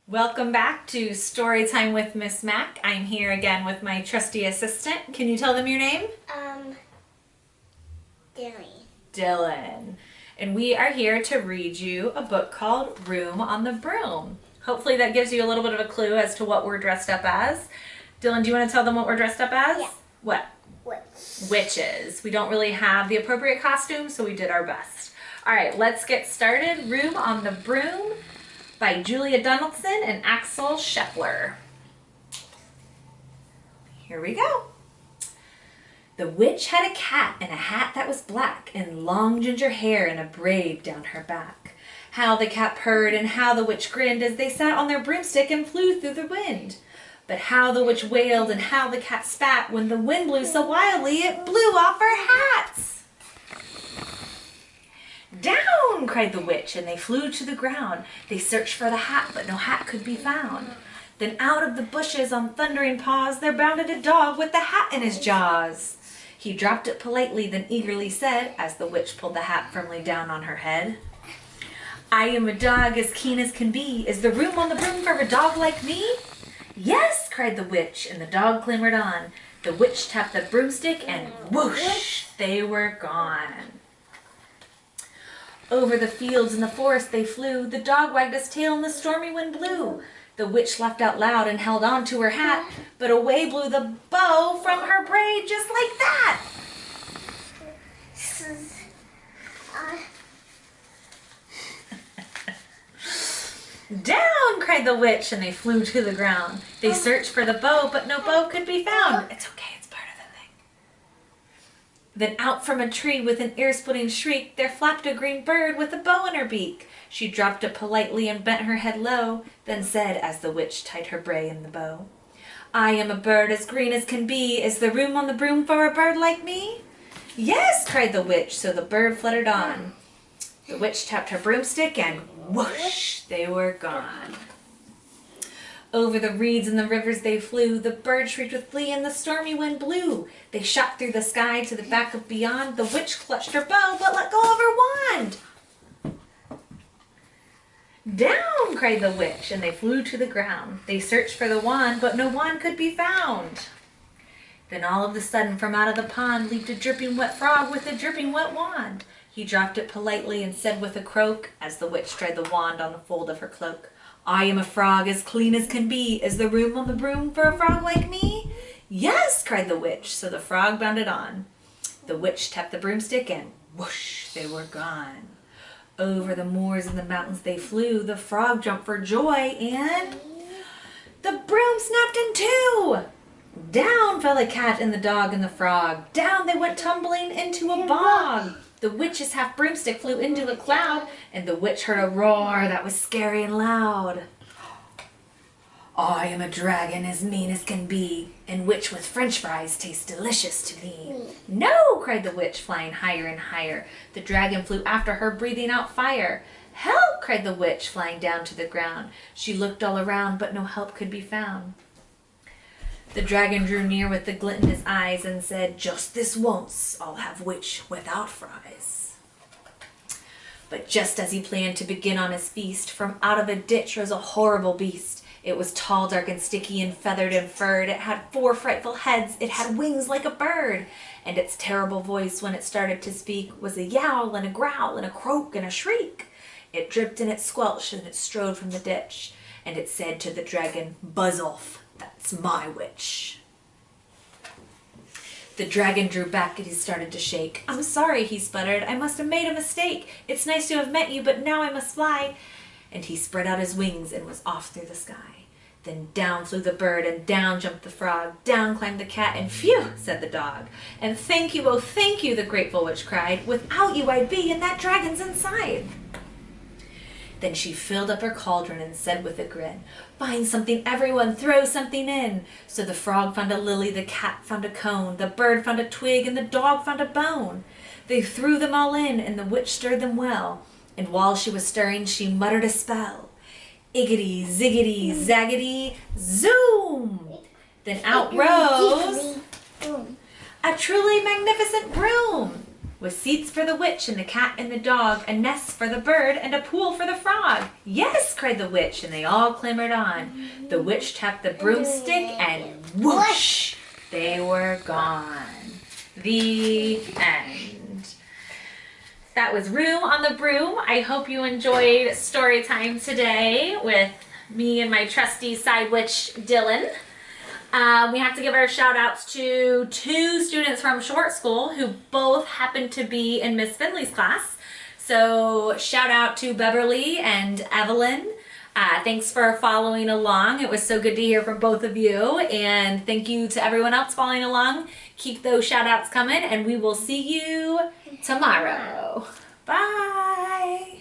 Welcome back to Storytime with Miss Mac. I'm here again with my trusty assistant. Can you tell them your name? Dylan. And we are here to read you a book called Room on the Broom. Hopefully that gives you a little bit of a clue as to what we're dressed up as. Dylan, do you want to tell them what we're dressed up as? Yeah. What? Witches. We don't really have the appropriate costume, so we did our best. All right, let's get started. Room on the Broom by Julia Donaldson and Axel Scheffler. Here we go. The witch had a cat and a hat that was black and long ginger hair and a braid down her back. How the cat purred and how the witch grinned as they sat on their broomstick and flew through the wind. But how the witch wailed and how the cat spat when the wind blew so wildly it blew off her hats. Down, cried the witch, and they flew to the ground. They searched for the hat, but no hat could be found. Then out of the bushes on thundering paws there bounded a dog with the hat in his jaws. He dropped it politely, then eagerly said, as the witch pulled the hat firmly down on her head, I am a dog as keen as can be. Is there room on the broom for a dog like me? Yes, cried the witch, and the dog clambered on. The witch tapped the broomstick, and whoosh, they were gone. Over the fields and the forest they flew. The dog wagged his tail and the stormy wind blew. The witch laughed out loud and held on to her hat, but away blew the bow from her braid just like that. Down, cried the witch, and they flew to the ground. They searched for the bow, but no bow could be found. It's okay, it's part of the thing. Then out from a tree with an ear-splitting shriek, there flapped a green bird with a bow in her beak. She dropped it politely and bent her head low, then said, as the witch tied her bray in the bow, I am a bird as green as can be. Is there room on the broom for a bird like me? Yes, cried the witch, so the bird fluttered on. The witch tapped her broomstick and whoosh, they were gone. Over the reeds and the rivers they flew. The bird shrieked with glee and the stormy wind blew. They shot through the sky to the back of beyond. The witch clutched her bow but let go of her wand. Down, cried the witch, and they flew to the ground. They searched for the wand, but no wand could be found. Then all of a sudden from out of the pond leaped a dripping wet frog with a dripping wet wand. He dropped it politely and said with a croak, as the witch tried the wand on the fold of her cloak, I am a frog as clean as can be. Is there room on the broom for a frog like me? Yes, cried the witch, so the frog bounded on. The witch tapped the broomstick and whoosh, they were gone. Over the moors and the mountains they flew. The frog jumped for joy and the broom snapped in two. Down fell the cat and the dog and the frog. Down they went tumbling into a bog. The witch's half broomstick flew into a cloud, and the witch heard a roar that was scary and loud. I am a dragon as mean as can be, and which with french fries tastes delicious to me. No, cried the witch, flying higher and higher. The dragon flew after her, breathing out fire. Help, cried the witch, flying down to the ground. She looked all around, but no help could be found. The dragon drew near with the glint in his eyes and said, just this once I'll have witch without fries. But just as he planned to begin on his feast, from out of a ditch rose a horrible beast. It was tall, dark, and sticky, and feathered and furred. It had 4 frightful heads. It had wings like a bird. And its terrible voice, when it started to speak, was a yowl and a growl and a croak and a shriek. It dripped and it squelched and it strode from the ditch. And it said to the dragon, buzz off, that's my witch. The dragon drew back and he started to shake. I'm sorry, he sputtered. I must have made a mistake. It's nice to have met you, but now I must fly. And he spread out his wings and was off through the sky. Then down flew the bird, and down jumped the frog. Down climbed the cat, and phew, said the dog. And thank you, oh thank you, the grateful witch cried. Without you I'd be, and that dragon's inside. Then she filled up her cauldron and said with a grin, find something, everyone, throw something in. So the frog found a lily, the cat found a cone, the bird found a twig, and the dog found a bone. They threw them all in, and the witch stirred them well. And while she was stirring, she muttered a spell. Iggity, ziggity, zaggity, zoom! Then out rose a truly magnificent broom. with seats for the witch and the cat and the dog, a nest for the bird and a pool for the frog. Yes, cried the witch, and they all clambered on. The witch tapped the broomstick and whoosh, they were gone. The end. That was Room on the Broom. I hope you enjoyed story time today with me and my trusty side witch, Dylan. We have to give our shout outs to 2 students from Short School who both happen to be in Miss Finley's class. So shout out to Beverly and Evelyn. Thanks for following along. It was so good to hear from both of you. And thank you to everyone else following along. Keep those shout outs coming and we will see you tomorrow. Bye.